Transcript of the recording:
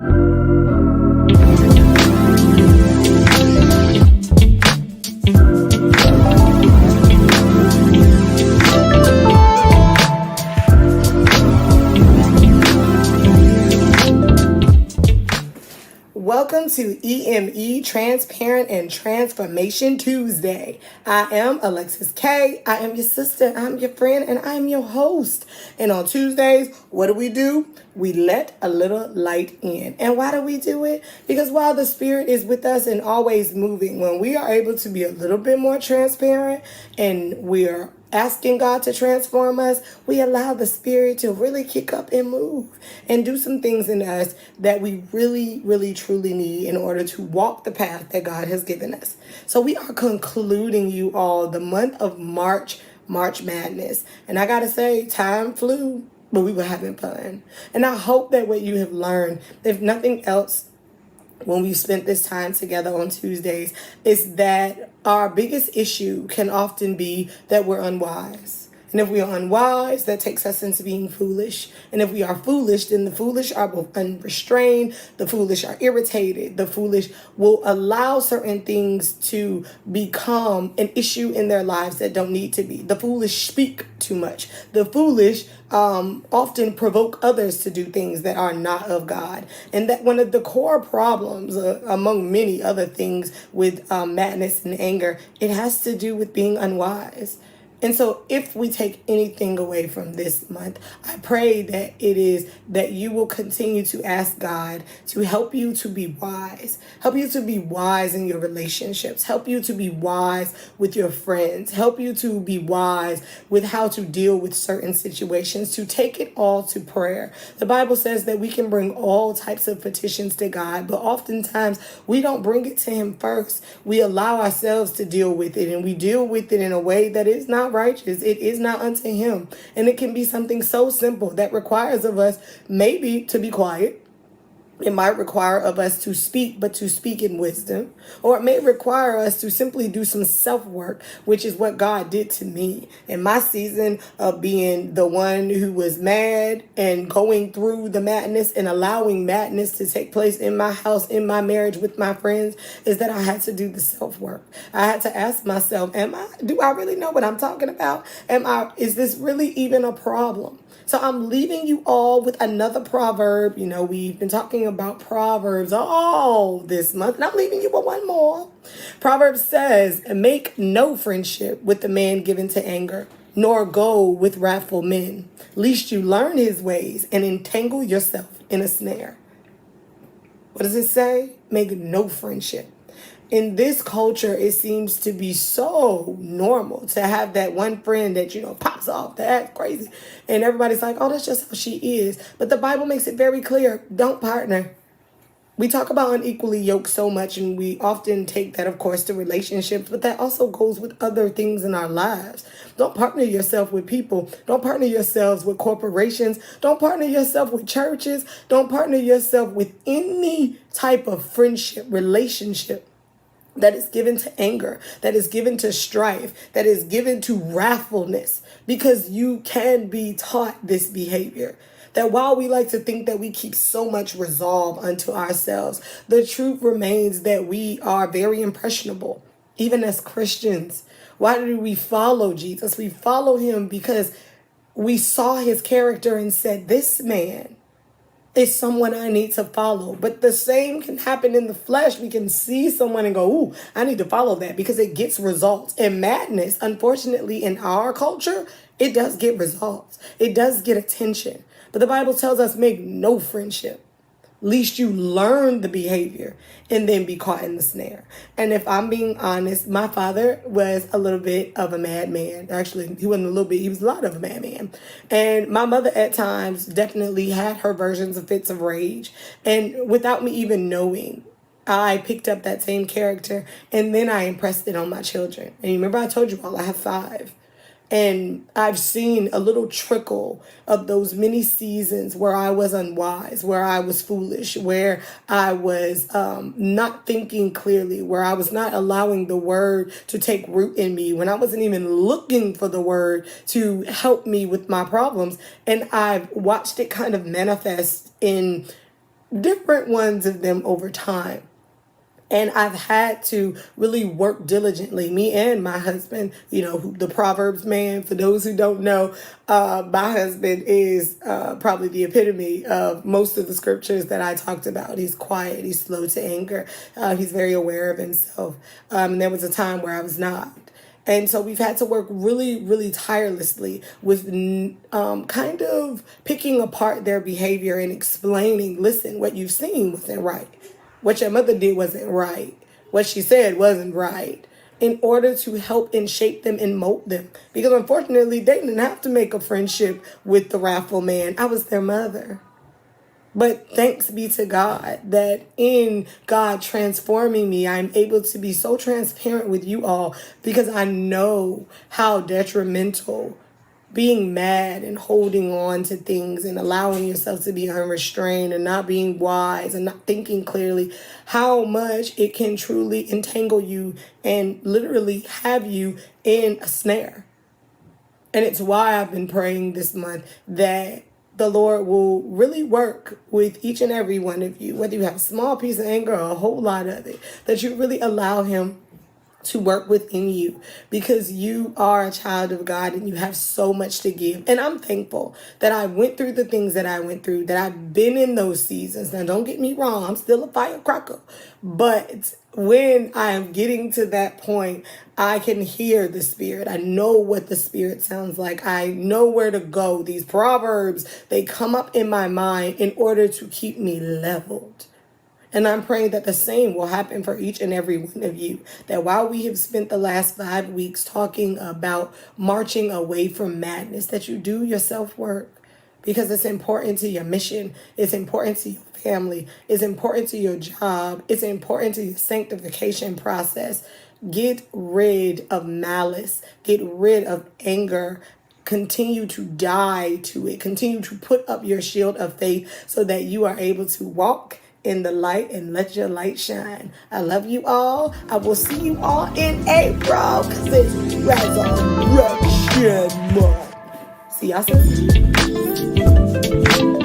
Welcome to EME Transparent and Transformation Tuesday. I am Alexis K. I am your sister, I'm your friend, and I am your host. And on Tuesdays, what do? We let a little light in. And why do we do it? Because while the Spirit is with us and always moving, when we are able to be a little bit more transparent and we're asking God to transform us, we allow the Spirit to really kick up and move and do some things in us that we really, truly need in order to walk the path that God has given us. So we are concluding, you all, the month of March Madness. And I gotta say, time flew, but we were having fun. And I hope that what you have learned, if nothing else, when we spent this time together on Tuesdays, is that our biggest issue can often be that we're unwise. And if we are unwise, that takes us into being foolish. And if we are foolish, then the foolish are both unrestrained, the foolish are irritated, the foolish will allow certain things to become an issue in their lives that don't need to be. The foolish speak too much. The foolish often provoke others to do things that are not of God. And that one of the core problems, among many other things with madness and anger, it has to do with being unwise. And so if we take anything away from this month, I pray that it is that you will continue to ask God to help you to be wise, help you to be wise in your relationships, help you to be wise with your friends, help you to be wise with how to deal with certain situations, to take it all to prayer. The Bible says that we can bring all types of petitions to God, but oftentimes we don't bring it to Him first. We allow ourselves to deal with it, and we deal with it in a way that is not righteous. It is not unto Him. And it can be something so simple that requires of us maybe to be quiet. It might require of us to speak, but to speak in wisdom. Or it may require us to simply do some self-work, which is what God did to me in my season of being the one who was mad and going through the madness and allowing madness to take place in my house, in my marriage, with my friends, is that I had to do the self-work. I had to ask myself, do I really know what I'm talking about? Is this really even a problem? So I'm leaving you all with another proverb. You know, we've been talking about Proverbs all this month, and I'm leaving you with one more. Proverbs says, make no friendship with the man given to anger, nor go with wrathful men, lest you learn his ways and entangle yourself in a snare. What does it say? Make no friendship. In this culture, it seems to be so normal to have that one friend that, pops off, that's crazy. And everybody's like, oh, that's just how she is. But the Bible makes it very clear, don't partner. We talk about unequally yoked so much, and we often take that, of course, to relationships, but that also goes with other things in our lives. Don't partner yourself with people. Don't partner yourselves with corporations. Don't partner yourself with churches. Don't partner yourself with any type of friendship, relationship that is given to anger, that is given to strife, that is given to wrathfulness, because you can be taught this behavior. That while we like to think that we keep so much resolve unto ourselves, the truth remains that we are very impressionable, even as Christians. Why do we follow Jesus? We follow Him because we saw His character and said, this man is someone I need to follow. But the same can happen in the flesh. We can see someone and go, ooh, I need to follow that because it gets results. And madness, unfortunately, in our culture, it does get results. It does get attention. But the Bible tells us make no friendship, lest you learn the behavior and then be caught in the snare. And if I'm being honest, my father was a little bit of a madman. Actually, he wasn't a little bit, he was a lot of a madman. And my mother at times definitely had her versions of fits of rage. And without me even knowing, I picked up that same character and then I impressed it on my children. And remember I told you all I have 5. And I've seen a little trickle of those many seasons where I was unwise, where I was foolish, where I was not thinking clearly, where I was not allowing the word to take root in me, when I wasn't even looking for the word to help me with my problems. And I've watched it kind of manifest in different ones of them over time. And I've had to really work diligently, me and my husband, the Proverbs man. For those who don't know, my husband is probably the epitome of most of the scriptures that I talked about. He's quiet, he's slow to anger, he's very aware of himself. And there was a time where I was not. And so we've had to work really, really tirelessly with kind of picking apart their behavior and explaining, listen, what you've seen wasn't right. What your mother did wasn't right. What she said wasn't right. In order to help and shape them and mold them. Because unfortunately, they didn't have to make a friendship with the wrathful man. I was their mother. But thanks be to God that in God transforming me, I'm able to be so transparent with you all because I know how detrimental being mad and holding on to things and allowing yourself to be unrestrained and not being wise and not thinking clearly, how much it can truly entangle you and literally have you in a snare. And it's why I've been praying this month that the Lord will really work with each and every one of you, whether you have a small piece of anger or a whole lot of it, that you really allow him to work within you because you are a child of God and you have so much to give. And I'm thankful that I went through the things that I went through, that I've been in those seasons. Now, don't get me wrong, I'm still a firecracker. But when I am getting to that point, I can hear the Spirit. I know what the Spirit sounds like. I know where to go. These proverbs, they come up in my mind in order to keep me leveled. And I'm praying that the same will happen for each and every one of you. That while we have spent the last 5 weeks talking about marching away from madness, that you do your self-work because it's important to your mission. It's important to your family. It's important to your job. It's important to your sanctification process. Get rid of malice. Get rid of anger. Continue to die to it. Continue to put up your shield of faith so that you are able to walk in the light and let your light shine. I love you all. I will see you all in April because it's Resurrection Month. See y'all soon.